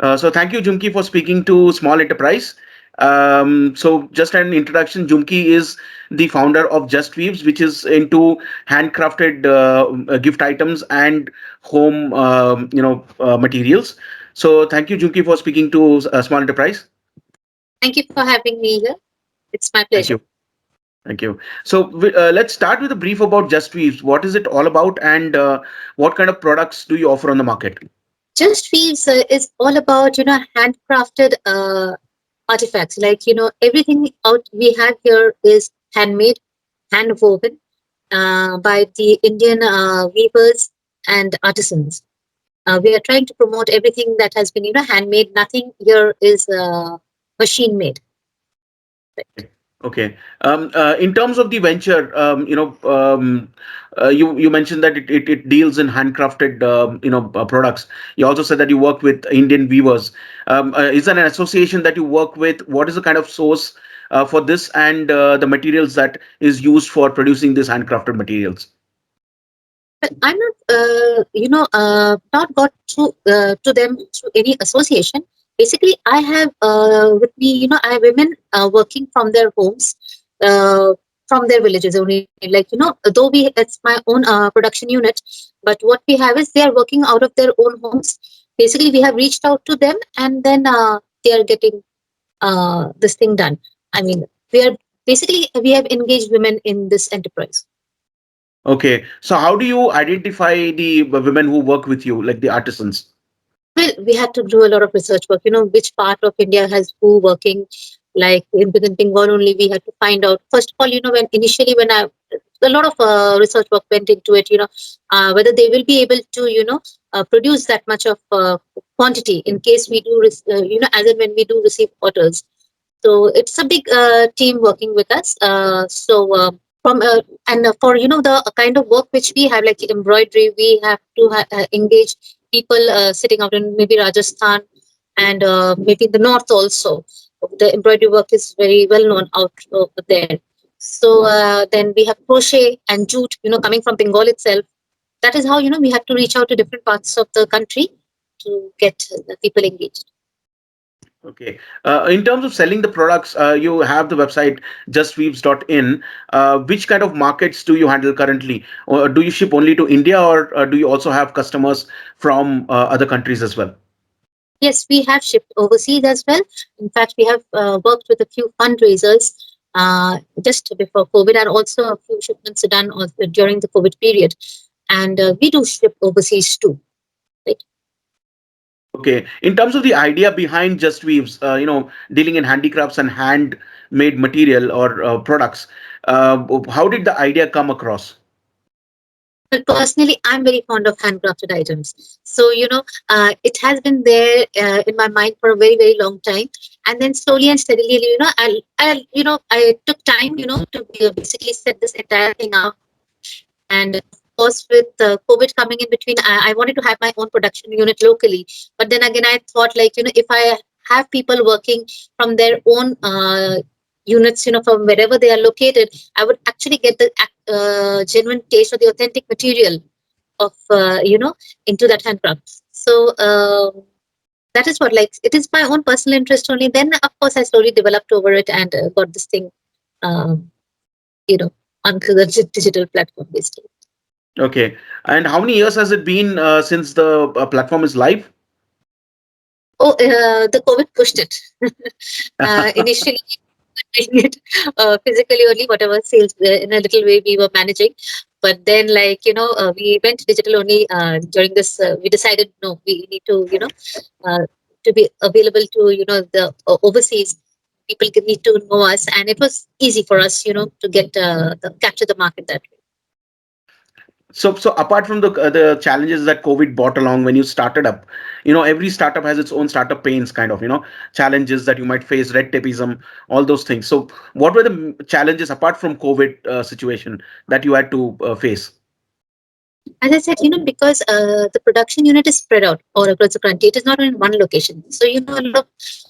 So thank you, Jhumki, for speaking to Small Enterprise. So just an introduction, Jhumki is the founder of Just Weaves, which is into handcrafted gift items and home, materials. So thank you, Jhumki, for speaking to Small Enterprise. Thank you for having me here. It's my Thank pleasure. you. Thank you. So let's start with a brief about Just Weaves. What is it all about, and what kind of products do you offer on the market? Just Weaves is all about handcrafted artifacts. Like everything out we have here is handmade, hand woven by the Indian weavers and artisans. We are trying to promote everything that has been handmade. Nothing here is machine made. Okay. In terms of the venture, you mentioned that it deals in handcrafted, products. You also said that you work with Indian weavers. Is there an association that you work with? What is the kind of source for this and the materials that is used for producing these handcrafted materials? But I'm not, not got to them through any association. Basically, I have with me, I have women working from their homes, from their villages only. Like though it's my own production unit, but what we have is they are working out of their own homes. Basically, we have reached out to them, and then they are getting this thing done. I mean, we are basically we have engaged women in this enterprise. Okay. So how do you identify the women who work with you, like the artisans? Well, we had to do a lot of research work. Which part of India has who working. Like within Bengal only, we had to find out. First of all, when initially when I a lot of research work went into it. Whether they will be able to produce that much of quantity in case we do as and when we do receive orders. So it's a big team working with us. From and for the kind of work which we have, like embroidery, we have to engage people sitting out in maybe Rajasthan and maybe in the north also. The embroidery work is very well known out over there. So then we have crochet and jute, coming from Bengal itself. That is how we have to reach out to different parts of the country to get the people engaged. Okay. In terms of selling the products, you have the website justweaves.in. Which kind of markets do you handle currently? Or do you ship only to India, or do you also have customers from other countries as well? Yes, we have shipped overseas as well. In fact, we have worked with a few fundraisers just before COVID, and also a few shipments done during the COVID period. And we do ship overseas too. Right? Okay. In terms of the idea behind Just Weaves, dealing in handicrafts and handmade material or products, how did the idea come across? Well, personally, I'm very fond of handcrafted items. So, it has been there in my mind for a very, very long time. And then slowly and steadily, I took time, to basically set this entire thing up. And of course, with COVID coming in between, I wanted to have my own production unit locally. But then again, I thought, like, if I have people working from their own units, from wherever they are located, I would actually get the genuine taste or the authentic material of, into that handcraft. So that is what, like, it is my own personal interest only. Then, of course, I slowly developed over it and got this thing, um, you know, onto the digital platform basically. Okay. And how many years has it been since the platform is live? Oh, the COVID pushed it. Initially, we were doing it physically only, whatever sales in a little way we were managing. But then, like, we went digital only during this. We decided, no, we need to, to be available to, the overseas people need to know us. And it was easy for us, to get capture the market that way. So apart from the challenges that COVID brought along when you started up, every startup has its own startup pains, kind of, challenges that you might face, red tapeism, all those things. So what were the challenges apart from COVID situation that you had to face? As I said, because the production unit is spread out all across the country, it is not in one location. So, a lot of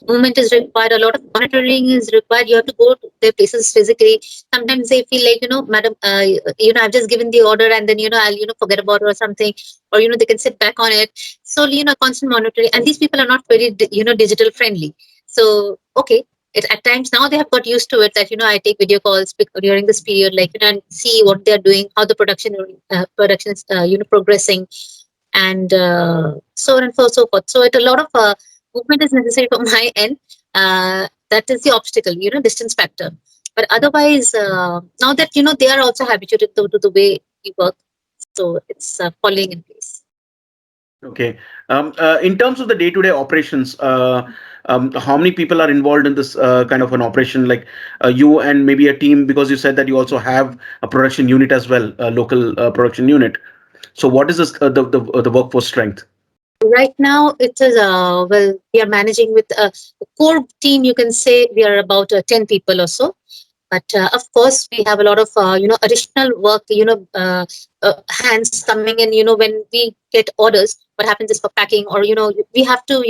movement is required, a lot of monitoring is required. You have to go to their places physically. Sometimes they feel like, madam, I've just given the order and then, I'll, forget about it or something, or, they can sit back on it. So, constant monitoring. And these people are not very, digital friendly. So, okay. At times now they have got used to it that I take video calls during this period, like and see what they're doing, how the production is progressing, and so on and so forth. So it a lot of movement is necessary from my end. That is the obstacle, distance factor. But otherwise, now that they are also habituated to the way we work, so it's falling in place. Okay. In terms of the day-to-day operations, how many people are involved in this kind of an operation? Like you and maybe a team, because you said that you also have a production unit as well, a local production unit. So, what is this, the workforce strength? Right now, it is well, we are managing with a core team. You can say we are about 10 people or so. But of course, we have a lot of additional work. Hands coming in. When we get orders, what happens is for packing, or we have to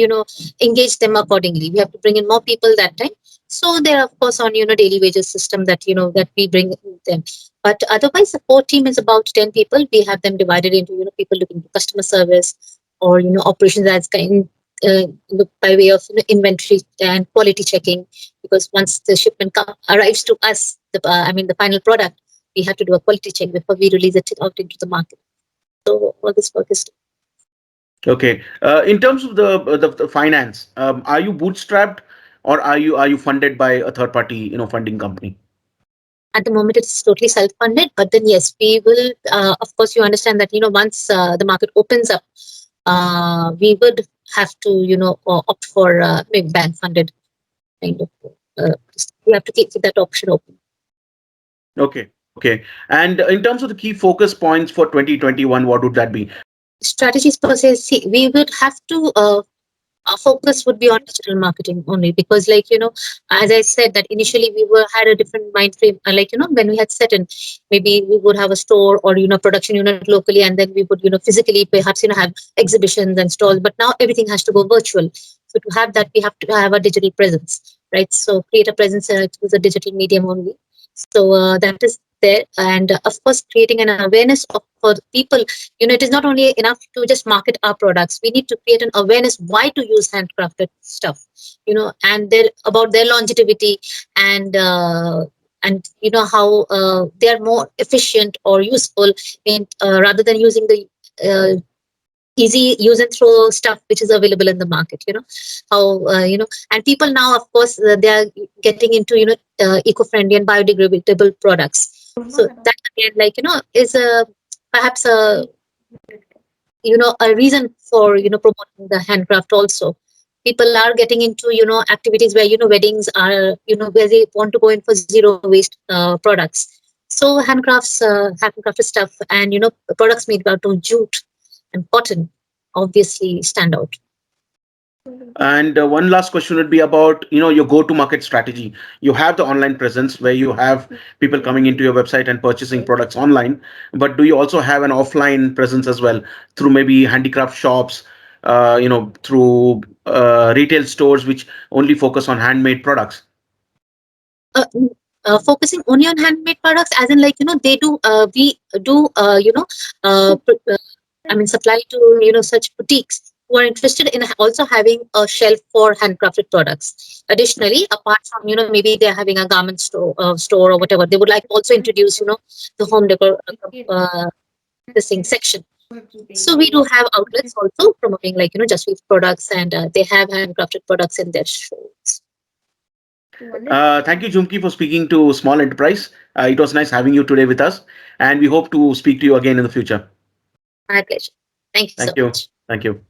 engage them accordingly. We have to bring in more people that time. So they're of course on daily wages system that that we bring them. But otherwise, the core team is about 10 people. We have them divided into people looking at customer service, or operations as kind by way of inventory and quality checking, because once the shipment arrives to us, the final product, we have to do a quality check before we release it out into the market. So all this work is Okay. In terms of the finance, are you bootstrapped or are you funded by a third party, funding company? at the moment it's totally self-funded. But then yes, we will. Of course, you understand that once the market opens up, we would have to opt for maybe bank-funded kind of. We have to keep that option open. Okay. Okay. And in terms of the key focus points for 2021, what would that be? Strategies per se, see, we would have to our focus would be on digital marketing only, because as I said that initially we were had a different mind frame, when we had set in, maybe we would have a store or production unit locally, and then we would physically perhaps have exhibitions and stalls. But now everything has to go virtual. So to have that, we have to have a digital presence, right? So create a presence through the digital medium only. So that is there. And of course, creating an awareness for people. It is not only enough to just market our products. We need to create an awareness why to use handcrafted stuff, and their about their longevity, and how they are more efficient or useful in rather than using the easy use and throw stuff which is available in the market. How and people now, of course, they are getting into eco-friendly and biodegradable products. So that again, is a perhaps a reason for promoting the handcraft also. People are getting into activities where weddings are where they want to go in for zero waste products. So handcrafted stuff, and products made out of jute and cotton obviously stand out. And one last question would be about your go-to market strategy. You have the online presence where you have people coming into your website and purchasing products online, but do you also have an offline presence as well through maybe handicraft shops, through retail stores which only focus on handmade products? Focusing only on handmade products, as in they do we do supply to such boutiques who are interested in also having a shelf for handcrafted products. Additionally, apart from maybe they're having a garment store or whatever, they would like to also introduce the home decor this thing section. So we do have outlets also promoting just with products, and they have handcrafted products in their shows. Thank you, Jhumki, for speaking to Small Enterprise. It was nice having you today with us, and we hope to speak to you again in the future. My pleasure. Thank you so Thank you. much. Thank you.